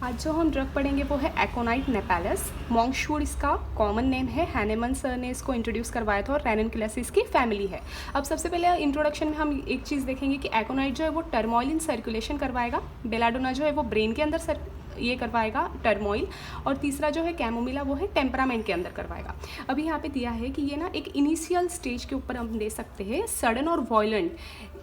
आज जो हम ड्रग पढ़ेंगे वो है एकोनाइट नेपेलस। मॉन्कशूर इसका कॉमन नेम है। हैनेमन सर ने इसको इंट्रोड्यूस करवाया था और रैननकुलेसिस की फैमिली है। अब सबसे पहले इंट्रोडक्शन में हम एक चीज़ देखेंगे कि एकोनाइट जो है वो टर्मोइल इन सर्कुलेशन करवाएगा। बेलाडोना जो है वो ब्रेन के अंदर ये करवाएगा टर्मोइल। और तीसरा जो है कैमोमिला वो है टेम्परामेंट के अंदर करवाएगा। अभी यहाँ पे दिया है कि ये ना एक इनिशियल स्टेज के ऊपर हम दे सकते हैं। सडन और वॉयलेंट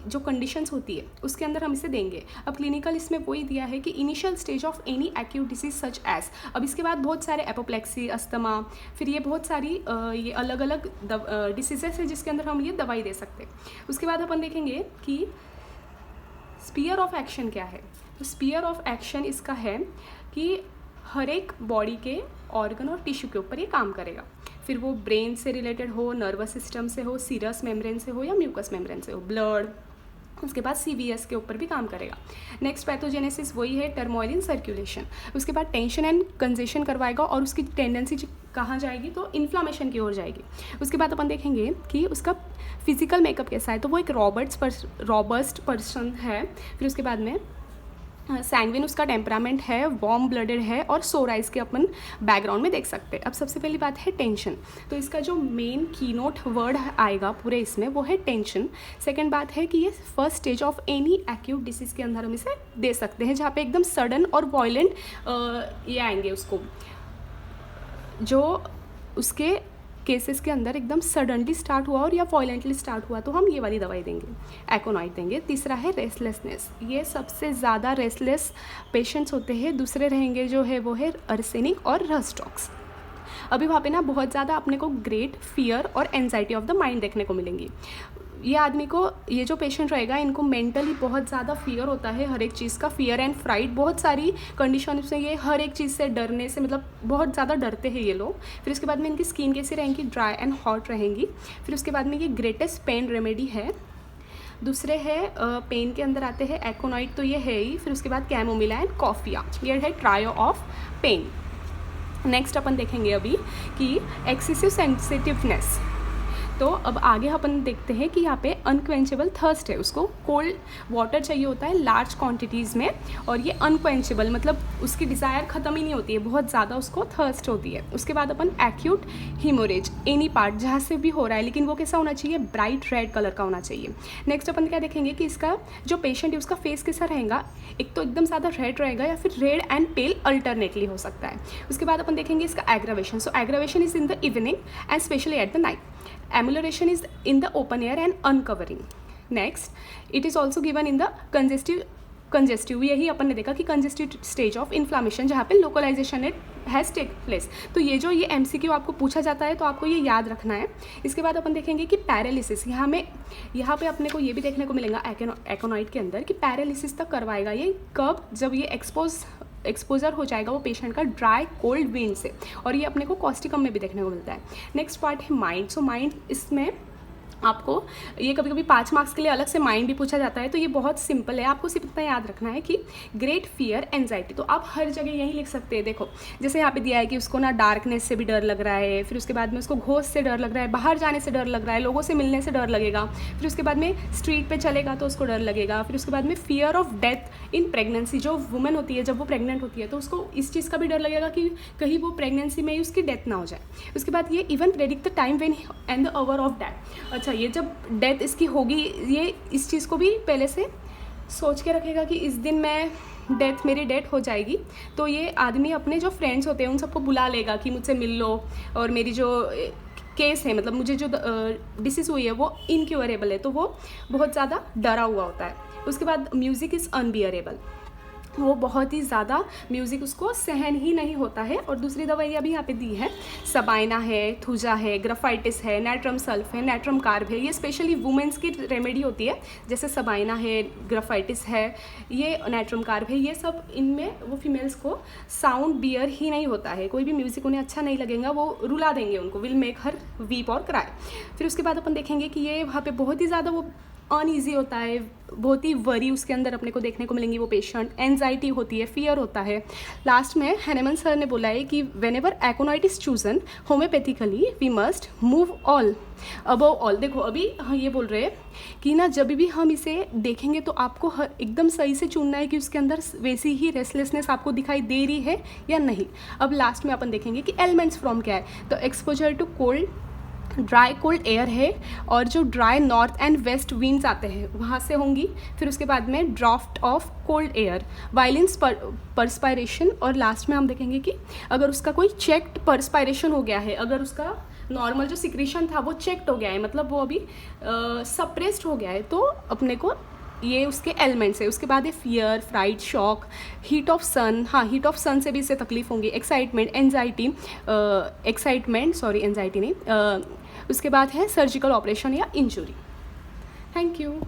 जो कंडीशंस होती है उसके अंदर हम इसे देंगे। अब क्लिनिकल इसमें वही दिया है कि initial stage of any acute disease such as. अब इसके बाद बहुत सारे एपोप्लेक्सी, अस्थमा, फिर ये बहुत सारी ये अलग अलग डिसीजेस है जिसके अंदर हम ये दवाई दे सकते हैं। उसके बाद अपन देखेंगे कि स्पीयर ऑफ एक्शन क्या है। तो स्पीयर ऑफ एक्शन इसका है कि हर एक बॉडी के ऑर्गन और टिश्यू के ऊपर ये काम करेगा। फिर वो ब्रेन से रिलेटेड हो, नर्वस सिस्टम से हो, सीरस मेम्ब्रेन से हो या म्यूकस मेम्ब्रेन से हो, ब्लड, उसके बाद सीवीएस के ऊपर भी काम करेगा। नेक्स्ट पैथोजेनेसिस वही है टर्मोइल इन सर्कुलेशन। उसके बाद टेंशन एंड कंजेशन करवाएगा और उसकी टेंडेंसी कहाँ जाएगी तो इन्फ्लामेशन की ओर जाएगी। उसके बाद अपन देखेंगे कि उसका फिजिकल मेकअप कैसा है। तो वो एक रॉबस्ट पर्सन है। फिर उसके बाद में सैंग्विन उसका टेम्परामेंट है, वार्म ब्लडेड है और सोराइज के अपन बैकग्राउंड में देख सकते हैं। अब सबसे पहली बात है टेंशन। तो इसका जो मेन कीनोट वर्ड आएगा पूरे इसमें वो है टेंशन। सेकंड बात है कि ये first stage of any acute disease के अंदर हम इसे दे सकते हैं जहाँ पे एकदम सडन और वॉयलेंट ये आएंगे उसको, जो उसके केसेस के अंदर एकदम सडनली स्टार्ट हुआ और या वॉयलेंटली स्टार्ट हुआ तो हम ये वाली दवाई देंगे, एकोनाइट देंगे। तीसरा है रेस्टलेसनेस। ये सबसे ज़्यादा रेस्टलेस पेशेंट्स होते हैं। दूसरे रहेंगे जो है वो है अर्सेनिक और रस्टॉक्स। अभी वहाँ पे ना बहुत ज़्यादा अपने को ग्रेट फियर और एंजाइटी ऑफ द माइंड देखने को मिलेंगी। ये आदमी को, ये जो पेशेंट रहेगा इनको मेंटली बहुत ज़्यादा फियर होता है, हर एक चीज़ का फियर एंड फ्राइड, बहुत सारी कंडीशन से ये हर एक चीज़ से डरने से मतलब बहुत ज़्यादा डरते हैं ये लोग। फिर उसके बाद में इनकी स्किन कैसी रहेंगी, ड्राई एंड हॉट रहेंगी। फिर उसके बाद में ये ग्रेटेस्ट पेन रेमेडी है। दूसरे है पेन के अंदर आते हैं एकोनाइट, तो ये है ही। फिर उसके बाद कैमोमिला एंड कॉफिया, ये है ट्रायो ऑफ पेन। नेक्स्ट अपन देखेंगे अभी कि एक्सेसिव सेंसिटिवनेस। तो अब आगे अपन देखते हैं कि यहाँ पे अनक्वेंचेबल थर्स्ट है। उसको कोल्ड वाटर चाहिए होता है लार्ज क्वांटिटीज़ में, और ये अनक्वेंचेबल मतलब उसकी डिज़ायर ख़त्म ही नहीं होती है, बहुत ज़्यादा उसको थर्स्ट होती है। उसके बाद अपन एक्यूट हीमोरेज, एनी पार्ट जहाँ से भी हो रहा है, लेकिन वो कैसा होना चाहिए, ब्राइट रेड कलर का होना चाहिए। नेक्स्ट अपन क्या देखेंगे कि इसका जो पेशेंट है उसका फेस कैसा रहेगा, एक तो एकदम ज़्यादा रेड रहेगा या फिर रेड एंड पेल अल्टरनेटली हो सकता है। उसके बाद अपन देखेंगे इसका aggravation. So aggravation is in the evening and specially at the night. Amelioration is in the open air and uncovering. Next, it is also given in the congestive, यही अपन ने देखा कि कंजेस्टिव स्टेज ऑफ इन्फ्लामेशन जहाँ पे localization it has take place. तो ये जो ये MCQ आपको पूछा जाता है तो आपको ये याद रखना है। इसके बाद अपन देखेंगे कि पैरालिसिस, यहाँ पे अपने को ये भी देखने को मिलेगा एकोनाइट के अंदर कि पैरालिसिस तक करवाएगा ये कब, जब ये एक्सपोजर हो जाएगा वो पेशेंट का ड्राई कोल्ड विंड से, और ये अपने को कॉस्टिकम में भी देखने को मिलता है। नेक्स्ट पार्ट है माइंड। सो माइंड, इसमें आपको ये कभी कभी 5 मार्क्स के लिए अलग से माइंड भी पूछा जाता है, तो ये बहुत सिंपल है, आपको सिर्फ इतना याद रखना है कि ग्रेट फियर एंजाइटी। तो आप हर जगह यही लिख सकते हैं। देखो जैसे यहाँ पे दिया है कि उसको ना डार्कनेस से भी डर लग रहा है, फिर उसके बाद में उसको घोस्ट से डर लग रहा है, बाहर जाने से डर लग रहा है, लोगों से मिलने से डर लगेगा, फिर उसके बाद में स्ट्रीट पर चलेगा तो उसको डर लगेगा, फिर उसके बाद में fear of death in pregnancy. जो वुमेन होती है जब वो प्रेग्नेंट होती है तो उसको इस चीज़ का भी डर लगेगा कि कहीं वो प्रेगनेंसी में ही उसकी डेथ ना हो जाए। उसके बाद ये even predict the time when and the hour of death. अच्छा, ये जब डेथ इसकी होगी, ये इस चीज़ को भी पहले से सोच के रखेगा कि इस दिन मेरी डेथ हो जाएगी, तो ये आदमी अपने जो फ्रेंड्स होते हैं उन सबको बुला लेगा कि मुझसे मिल लो, और मेरी जो केस है मतलब मुझे जो डिसीज़ हुई है वो इनक्योरेबल है, तो वो बहुत ज़्यादा डरा हुआ होता है। उसके बाद म्यूज़िक इज़ अनबियरेबल, वो बहुत ही ज़्यादा म्यूज़िक उसको सहन ही नहीं होता है। और दूसरी दवाई अभी यहाँ पे दी है, सबाइना है, थूजा है, ग्राफाइटिस है, नाइट्रम सल्फ है, नाइट्रम कार्ब है। ये स्पेशली वुमेंस की रेमेडी होती है, जैसे सबाइना है, ग्राफाइटिस है, ये नाइट्रम कार्ब है। ये सब इनमें वो फीमेल्स को साउंड बियर ही नहीं होता है, कोई भी म्यूज़िक उन्हें अच्छा नहीं लगेगा, वो रुला देंगे उनको, विल मेक हर वीप और क्राई। फिर उसके बाद अपन देखेंगे कि ये वहाँ पर बहुत ही ज़्यादा वो अनईजी होता है, बहुत ही वरी उसके अंदर अपने को देखने को मिलेंगी वो पेशेंट, एंजाइटी होती है, फियर होता है। लास्ट में हैनेमन सर ने बोला है कि whenever aconite is chosen homeopathically we must move all above all. देखो अभी ये बोल रहे हैं कि ना जब भी हम इसे देखेंगे तो आपको एकदम सही से चुनना है कि उसके अंदर वैसी ही रेस्टलेसनेस आपको दिखाई दे रही है या नहीं। अब लास्ट में अपन देखेंगे कि एलिमेंट्स फ्रॉम क्या है, तो exposure to cold, dry cold air है, और जो dry north and west winds आते हैं वहाँ से होंगी। फिर उसके बाद में draft of cold air, violence perspiration, और लास्ट में हम देखेंगे कि अगर उसका कोई चेक्ड परस्पायरेशन हो गया है, अगर उसका नॉर्मल जो सिक्रीशन था वो चेक्ड हो गया है, मतलब वो अभी सप्रेस्ड हो गया है, तो अपने को ये उसके एलिमेंट्स है। उसके बाद है fear, fright, shock, heat of sun, हाँ हीट ऑफ सन से भी इससे तकलीफ होंगी, एक्साइटमेंट, एंजाइटी, एंजाइटी नहीं, उसके बाद है सर्जिकल ऑपरेशन या इंजरी। Thank you.